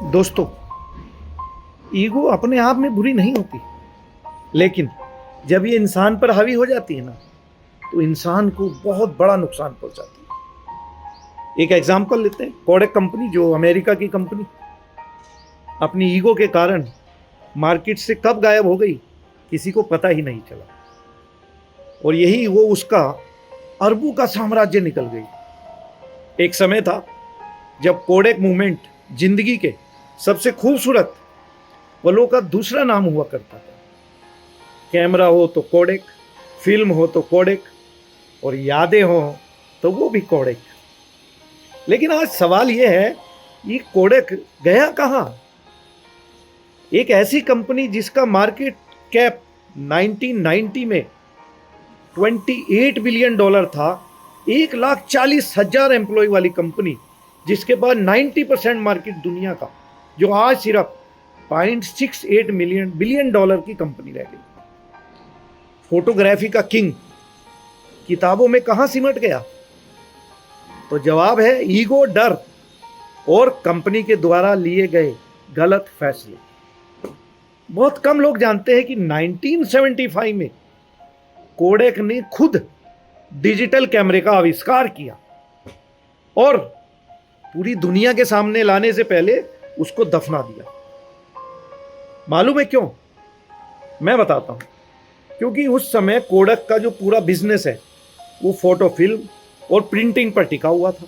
दोस्तों, ईगो अपने आप में बुरी नहीं होती, लेकिन जब ये इंसान पर हावी हो जाती है ना, तो इंसान को बहुत बड़ा नुकसान पहुंचाती है। एक एग्जांपल लेते हैं, कोडक कंपनी, जो अमेरिका की कंपनी, अपनी ईगो के कारण मार्केट से कब गायब हो गई किसी को पता ही नहीं चला, और यही वो उसका अरबों का साम्राज्य निकल गई। एक समय था जब कोडक मूवमेंट जिंदगी के सबसे खूबसूरत पलों का दूसरा नाम हुआ करता था। कैमरा हो तो कोडक, फिल्म हो तो कोडक, और यादें हो तो वो भी कोडक। लेकिन आज सवाल यह है, ये कोडक गया कहाँ? एक ऐसी कंपनी जिसका मार्केट कैप 1990 में $28 बिलियन था, 1,40,000 एम्प्लॉय वाली कंपनी, जिसके बाद 90% मार्केट दुनिया का, जो आज सिर्फ $0.68 बिलियन की कंपनी रह गई। फोटोग्राफी का किंग किताबों में कहां सिमट गया? तो जवाब है ईगो, डर और कंपनी के द्वारा लिए गए गलत फैसले। बहुत कम लोग जानते हैं कि 1975 में कोडक ने खुद डिजिटल कैमरे का आविष्कार किया, और पूरी दुनिया के सामने लाने से पहले उसको दफना दिया। मालूम है क्यों? मैं बताता हूं। क्योंकि उस समय कोडक का जो पूरा बिजनेस है वो फोटो फिल्म और प्रिंटिंग पर टिका हुआ था।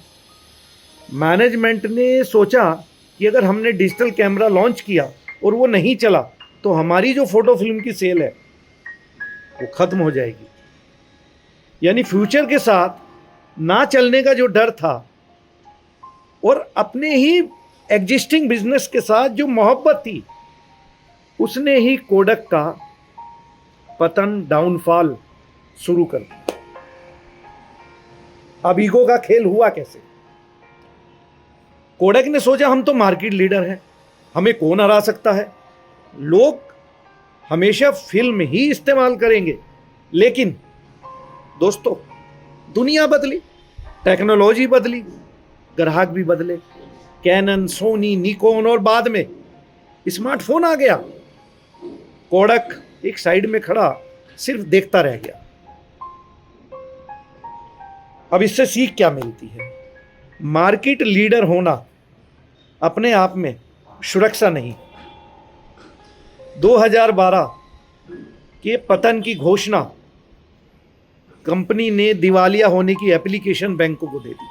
मैनेजमेंट ने सोचा कि अगर हमने डिजिटल कैमरा लॉन्च किया और वो नहीं चला तो हमारी जो फोटो फिल्म की सेल है वो खत्म हो जाएगी। यानी फ्यूचर के साथ ना चलने का जो डर था, और अपने ही एग्जिस्टिंग बिजनेस के साथ जो मोहब्बत थी, उसने ही कोडक का पतन, डाउनफॉल शुरू कर दिया। अब ईगो का खेल हुआ कैसे? कोडक ने सोचा हम तो मार्केट लीडर हैं, हमें कौन हरा सकता है, लोग हमेशा फिल्म ही इस्तेमाल करेंगे। लेकिन दोस्तों, दुनिया बदली, टेक्नोलॉजी बदली, ग्राहक भी बदले। कैनन, सोनी, निकॉन और बाद में स्मार्टफोन आ गया। कोडक एक साइड में खड़ा सिर्फ देखता रह गया। अब इससे सीख क्या मिलती है? मार्केट लीडर होना अपने आप में सुरक्षा नहीं। 2012 के पतन की घोषणा कंपनी ने दिवालिया होने की एप्लीकेशन बैंकों को दे दी।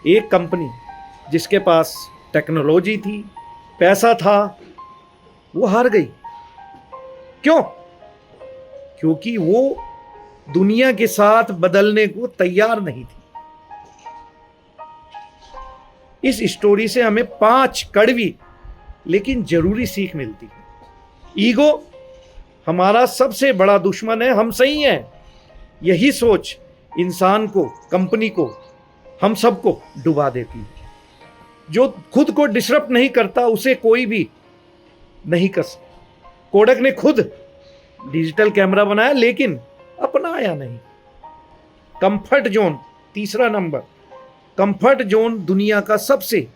एक कंपनी जिसके पास टेक्नोलॉजी थी, पैसा था, वो हार गई। क्यों? क्योंकि वो दुनिया के साथ बदलने को तैयार नहीं थी। इस स्टोरी से हमें 5 कड़वी लेकिन जरूरी सीख मिलती है। ईगो हमारा सबसे बड़ा दुश्मन है, हम सही हैं। यही सोच इंसान को, कंपनी को, हम सबको डुबा देती है। जो खुद को डिसरप्ट नहीं करता उसे कोई भी नहीं कर सकता। कोडक ने खुद डिजिटल कैमरा बनाया लेकिन अपनाया नहीं। कंफर्ट जोन, तीसरा नंबर, कंफर्ट जोन दुनिया का सबसे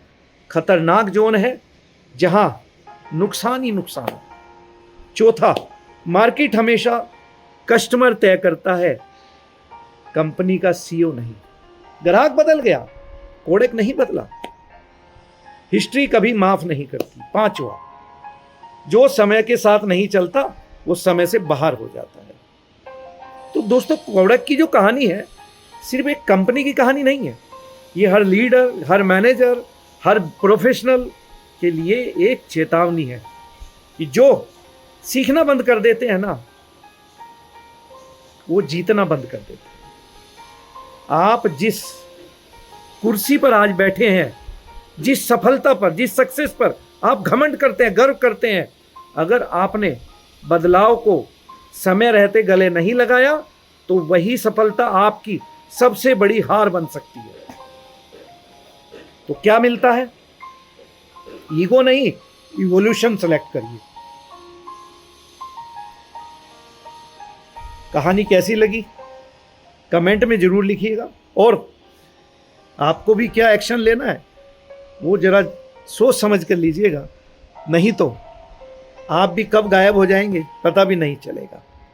खतरनाक जोन है, जहां नुकसान ही नुकसान है। चौथा, मार्केट हमेशा कस्टमर तय करता है, कंपनी का सीईओ नहीं। ग्राहक बदल गया, कोडक नहीं बदला। हिस्ट्री कभी माफ नहीं करती। पांचवा, जो समय के साथ नहीं चलता वो समय से बाहर हो जाता है। तो दोस्तों, कोडक की जो कहानी है सिर्फ एक कंपनी की कहानी नहीं है। ये हर लीडर, हर मैनेजर, हर प्रोफेशनल के लिए एक चेतावनी है कि जो सीखना बंद कर देते हैं ना, वो जीतना बंद कर देते हैं। आप जिस कुर्सी पर आज बैठे हैं, जिस सफलता पर, जिस सक्सेस पर आप घमंड करते हैं, गर्व करते हैं, अगर आपने बदलाव को समय रहते गले नहीं लगाया तो वही सफलता आपकी सबसे बड़ी हार बन सकती है। तो क्या मिलता है? ईगो नहीं, इवोल्यूशन सेलेक्ट करिए। कहानी कैसी लगी कमेंट में जरूर लिखिएगा, और आपको भी क्या एक्शन लेना है वो जरा सोच समझ कर लीजिएगा, नहीं तो आप भी कब गायब हो जाएंगे पता भी नहीं चलेगा।